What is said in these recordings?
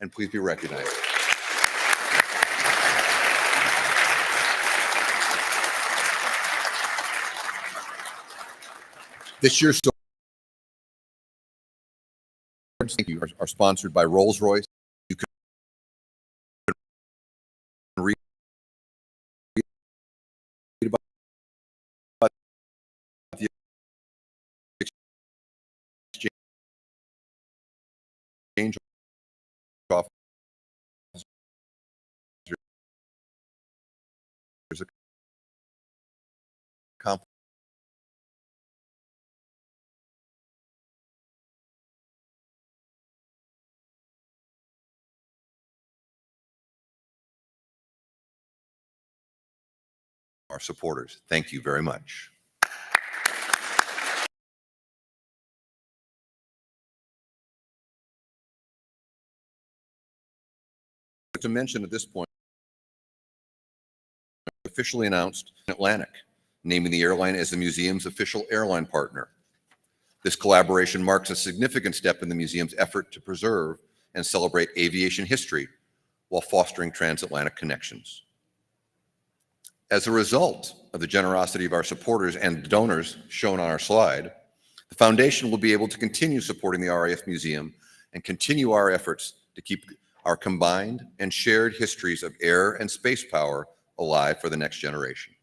and please be recognized. This year's awards, thank you, are sponsored by Rolls-Royce. You can read about the exchange office. There's a our supporters. Thank you very much. To mention at this point, officially announced Atlantic, naming the airline as the museum's official airline partner. This collaboration marks a significant step in the museum's effort to preserve and celebrate aviation history while fostering transatlantic connections. As a result of the generosity of our supporters and donors shown on our slide, the foundation will be able to continue supporting the RAF Museum and continue our efforts to keep our combined and shared histories of air and space power alive for the next generation.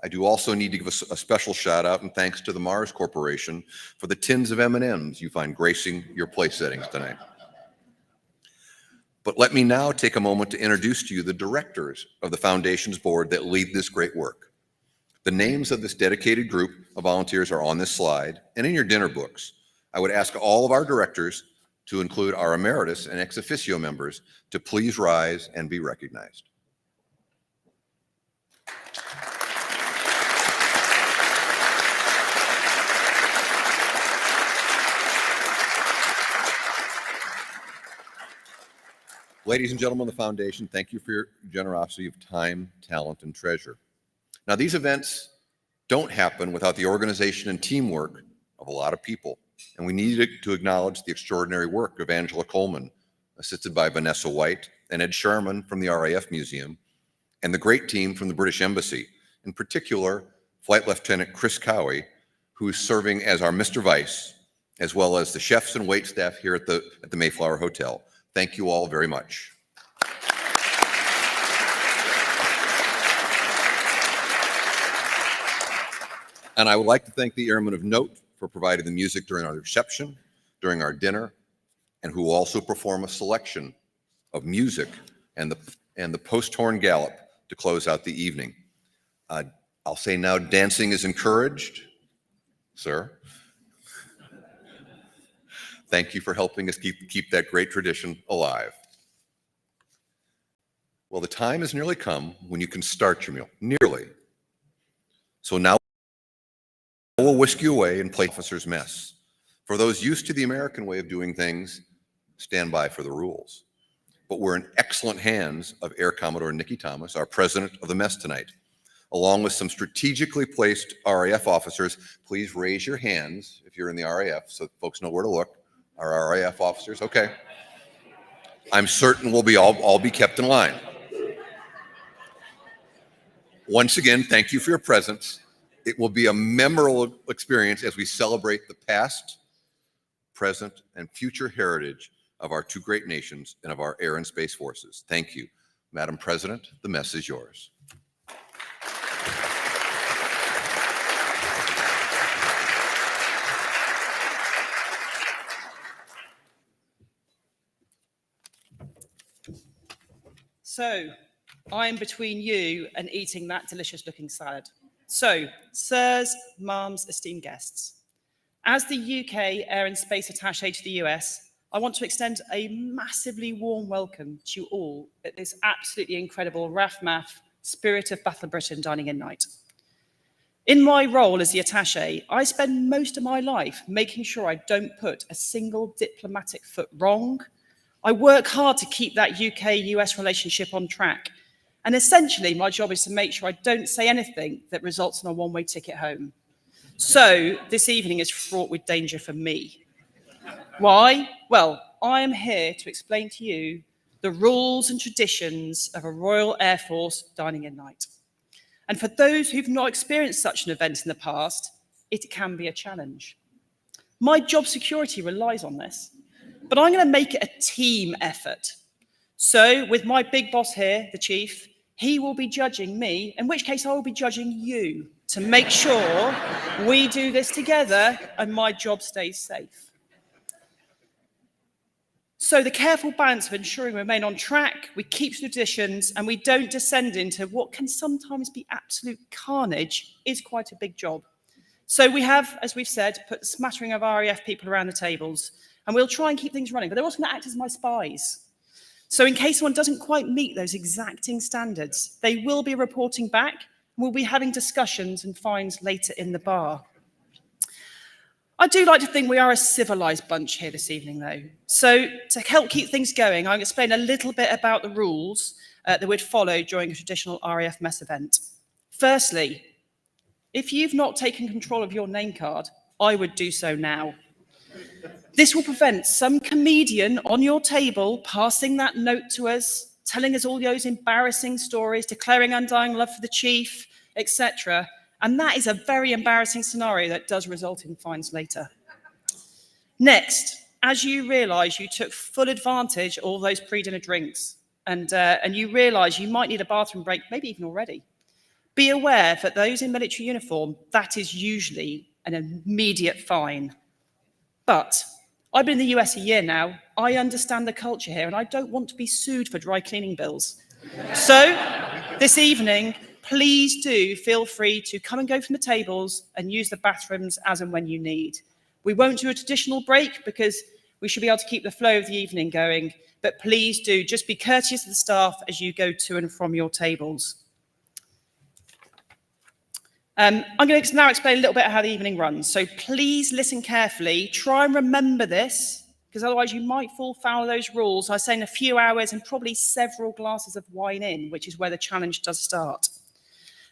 I do also need to give a special shout out and thanks to the Mars Corporation for the tins of M&Ms you find gracing your place settings tonight. But let me now take a moment to introduce to you the directors of the Foundation's board that lead this great work. The names of this dedicated group of volunteers are on this slide and in your dinner books. I would ask all of our directors, to include our emeritus and ex officio members, to please rise and be recognized. Ladies and gentlemen of the Foundation, thank you for your generosity of time, talent, and treasure. Now, these events don't happen without the organization and teamwork of a lot of people, and we need to acknowledge the extraordinary work of Angela Coleman, assisted by Vanessa White and Ed Sharman from the RAF Museum, and the great team from the British Embassy, in particular, Flight Lieutenant Chris Cowie, who is serving as our Mr. Vice, as well as the chefs and wait staff here at the Mayflower Hotel. Thank you all very much. And I would like to thank the Airmen of Note for providing the music during our reception, during our dinner, and who will also perform a selection of music and the post-horn gallop to close out the evening. I'll say now dancing is encouraged, sir. Thank you for helping us keep that great tradition alive. Well, the time has nearly come when you can start your meal, nearly. So now we'll whisk you away and play officer's mess. For those used to the American way of doing things, stand by for the rules. But we're in excellent hands of Air Commodore Nikki Thomas, our president of the mess tonight. Along with some strategically placed RAF officers, please raise your hands if you're in the RAF so folks know where to look. Our RAF officers, okay. I'm certain we'll all be kept in line. Once again, thank you for your presence. It will be a memorable experience as we celebrate the past, present, and future heritage of our two great nations and of our air and space forces. Thank you. Madam President, the mess is yours. So, I'm between you and eating that delicious looking salad. So, sirs, mums, esteemed guests, as the UK Air and Space Attaché to the US, I want to extend a massively warm welcome to you all at this absolutely incredible RAF-MAF Spirit of Battle Britain dining in night. In my role as the attaché, I spend most of my life making sure I don't put a single diplomatic foot wrong. I work hard to keep that UK-US relationship on track. And essentially, my job is to make sure I don't say anything that results in a one-way ticket home. So this evening is fraught with danger for me. Why? Well, I am here to explain to you the rules and traditions of a Royal Air Force dining-in night. And for those who've not experienced such an event in the past, it can be a challenge. My job security relies on this, but I'm going to make it a team effort. So with my big boss here, the chief, he will be judging me, in which case I will be judging you to make sure we do this together and my job stays safe. So the careful balance of ensuring we remain on track, we keep traditions, and we don't descend into what can sometimes be absolute carnage is quite a big job. So we have, as we've said, put a smattering of RAF people around the tables, and we'll try and keep things running, but they're also going to act as my spies. So in case someone doesn't quite meet those exacting standards, they will be reporting back, and we'll be having discussions and fines later in the bar. I do like to think we are a civilised bunch here this evening, though. So to help keep things going, I'll explain a little bit about the rules that we'd follow during a traditional RAF mess event. Firstly, if you've not taken control of your name card, I would do so now. This will prevent some comedian on your table passing that note to us, telling us all those embarrassing stories, declaring undying love for the chief, etc. And that is a very embarrassing scenario that does result in fines later. Next, as you realise you took full advantage of all those pre-dinner drinks and you realise you might need a bathroom break, maybe even already, be aware that those in military uniform, that is usually an immediate fine. But I've been in the US a year now. I understand the culture here, and I don't want to be sued for dry cleaning bills. So this evening, please do feel free to come and go from the tables and use the bathrooms as and when you need. We won't do a traditional break because we should be able to keep the flow of the evening going, but please do just be courteous to the staff as you go to and from your tables. I'm going to now explain a little bit how the evening runs. So please listen carefully. Try and remember this, because otherwise you might fall foul of those rules. I say in a few hours and probably several glasses of wine in, which is where the challenge does start.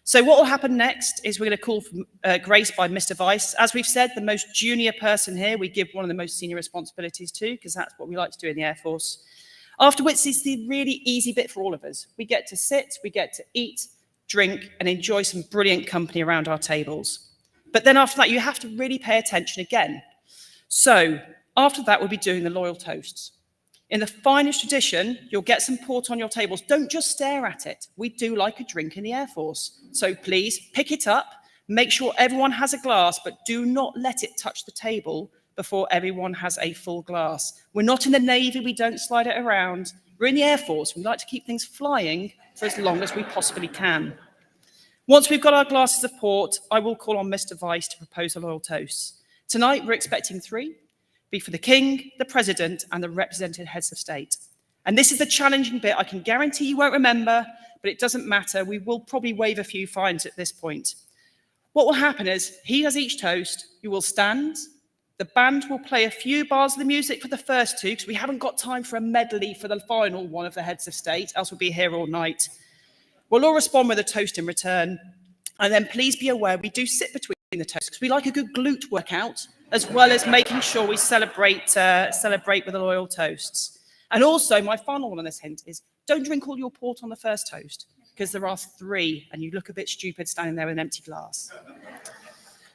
So what will happen next is we're going to call for grace by Mr. Vice. As we've said, the most junior person here, we give one of the most senior responsibilities to, because that's what we like to do in the Air Force. Afterwards, it's the really easy bit for all of us. We get to sit, we get to eat, drink, and enjoy some brilliant company around our tables. But then after that, you have to really pay attention again. So after that, we'll be doing the loyal toasts. In the finest tradition, you'll get some port on your tables. Don't just stare at it. We do like a drink in the Air Force. So please pick it up, make sure everyone has a glass, but do not let it touch the table before everyone has a full glass. We're not in the Navy, we don't slide it around. We're in the Air Force, we like to keep things flying for as long as we possibly can. Once we've got our glasses of port, I will call on Mr. Vice to propose a loyal toast. Tonight, we're expecting 3, be for the King, the President, and the represented heads of state. And this is the challenging bit. I can guarantee you won't remember, but it doesn't matter. We will probably waive a few fines at this point. What will happen is, he does each toast, you will stand, the band will play a few bars of the music for the first 2, because we haven't got time for a medley for the final one of the heads of state, else we'll be here all night. We'll all respond with a toast in return. And then please be aware, we do sit between the toasts, because we like a good glute workout, as well as making sure we celebrate with the loyal toasts. And also, my final one on this hint is, don't drink all your port on the first toast, because there are 3, and you look a bit stupid standing there with an empty glass.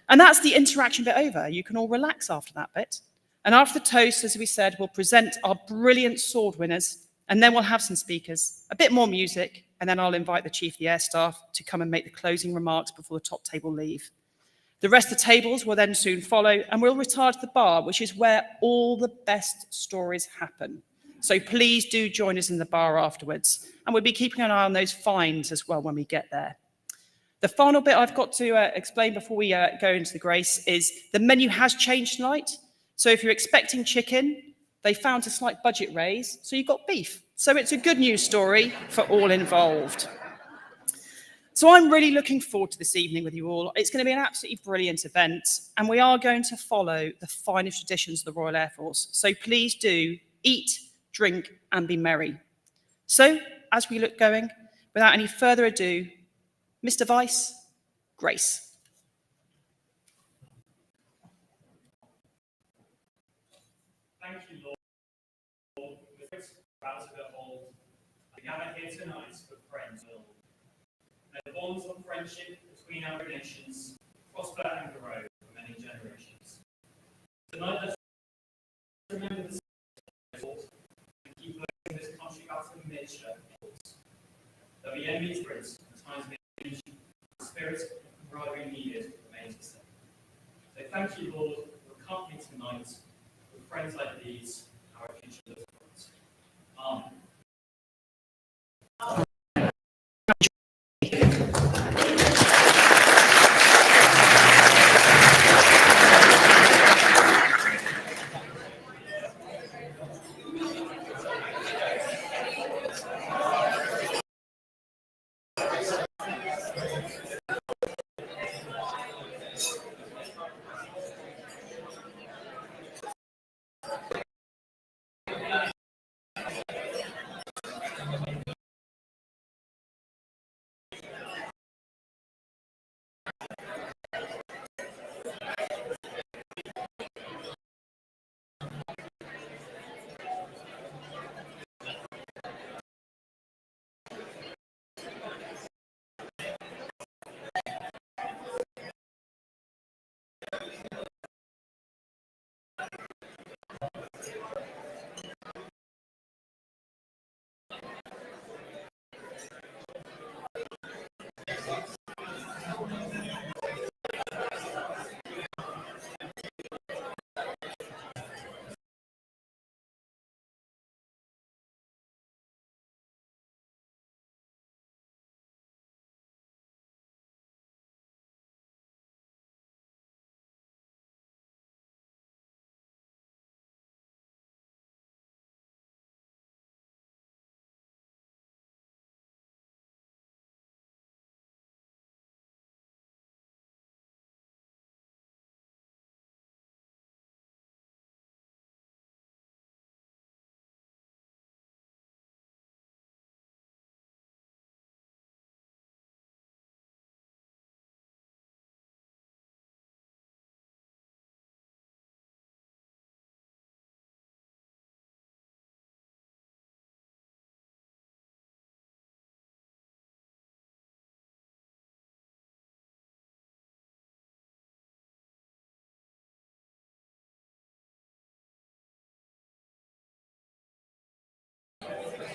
And that's the interaction bit over. You can all relax after that bit. And after the toast, as we said, we'll present our brilliant sword winners, and then we'll have some speakers, a bit more music, and then I'll invite the Chief of the Air Staff to come and make the closing remarks before the top table leave. The rest of the tables will then soon follow, and we'll retire to the bar, which is where all the best stories happen. So please do join us in the bar afterwards, and we'll be keeping an eye on those fines as well when we get there. The final bit I've got to explain before we go into the grace is the menu has changed tonight. So if you're expecting chicken, they found a slight budget raise, so you've got beef. So it's a good news story for all involved. So I'm really looking forward to this evening with you all. It's going to be an absolutely brilliant event, and we are going to follow the finest traditions of the Royal Air Force. So please do eat, drink, and be merry. So as we look going, without any further ado, Mr. Vice, grace. proud to behold. We gather here tonight for friends. May the bonds of friendship between our nations prosper and grow for many generations. Tonight, let's remember the and keep learning this country back to the nature. There'll be enemies grace and times may change, the spirit of camaraderie needed remains the same. So thank you, Lord, for company tonight. With friends like these, our future looks bright. Amen.